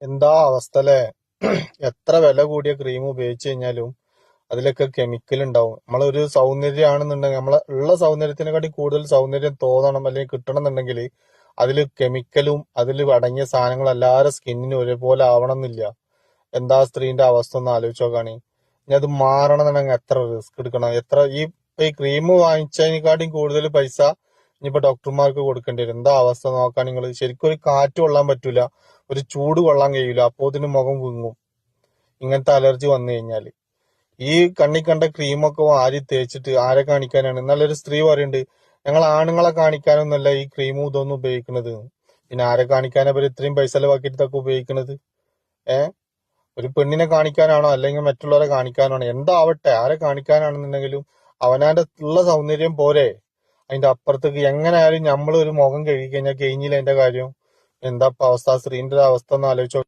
എന്താ അവസ്ഥ അല്ലേ? എത്ര വില കൂടിയ ക്രീം ഉപയോഗിച്ച് കഴിഞ്ഞാലും അതിലൊക്കെ കെമിക്കൽ ഉണ്ടാവും. നമ്മളൊരു സൗന്ദര്യമാണെന്നുണ്ടെങ്കിൽ നമ്മളെ ഉള്ള സൗന്ദര്യത്തിനെക്കാട്ടി കൂടുതൽ സൗന്ദര്യം തോന്നണം അല്ലെങ്കിൽ കിട്ടണം എന്നുണ്ടെങ്കിൽ അതിൽ കെമിക്കലും അതിൽ അടങ്ങിയ സാധനങ്ങൾ എല്ലാവരുടെ സ്കിന്നിനും ഒരേപോലെ ആവണം എന്നില്ല. എന്താ സ്ത്രീന്റെ അവസ്ഥ ഒന്ന് ആലോചിച്ച് നോക്കാണ്. ഇനി അത് മാറണം എന്നുണ്ടെങ്കിൽ എത്ര റിസ്ക് എടുക്കണം, ഈ ക്രീം വാങ്ങിച്ചതിനെക്കാട്ടിയും കൂടുതൽ പൈസ ഇനിയിപ്പോ ഡോക്ടർമാർക്ക് കൊടുക്കേണ്ടി വരും. എന്താ അവസ്ഥ നോക്കാൻ നിങ്ങൾ. ശരിക്കും ഒരു കാറ്റ് കൊള്ളാൻ പറ്റൂല, ഒരു ചൂട് കൊള്ളാൻ കഴിയൂല, അപ്പോത്തിന് മുഖം വിങ്ങും ഇങ്ങനത്തെ അലർജി വന്നു കഴിഞ്ഞാല്. ഈ കണ്ണി കണ്ട ക്രീമൊക്കെ വാരി തേച്ചിട്ട് ആരെ കാണിക്കാനാണ്? നല്ലൊരു സ്ത്രീ പറയുന്നുണ്ട്, ഞങ്ങൾ ആണുങ്ങളെ കാണിക്കാനൊന്നുമല്ല ഈ ക്രീമും ഇതൊന്നും ഉപയോഗിക്കുന്നത്. പിന്നെ ആരെ കാണിക്കാനാ ഇവർ ഇത്രയും പൈസ ചെലവാക്കിയിട്ട് ഇതൊക്കെ ഉപയോഗിക്കുന്നത്? ഒരു പെണ്ണിനെ കാണിക്കാനാണോ അല്ലെങ്കിൽ മറ്റുള്ളവരെ കാണിക്കാനാണോ? എന്താവട്ടെ, ആരെ കാണിക്കാനാണെന്നുണ്ടെങ്കിലും അവനാന്റെ ഉള്ള സൗന്ദര്യം പോരെ. അതിന്റെ അപ്പുറത്തേക്ക് എങ്ങനെയായാലും നമ്മൾ ഒരു മുഖം കഴുകി കഴിഞ്ഞാൽ കഴിഞ്ഞില്ല അതിന്റെ കാര്യം. എന്താ അവസ്ഥ, സ്ത്രീന്റെ അവസ്ഥ ഒന്ന് ആലോചിച്ചോ.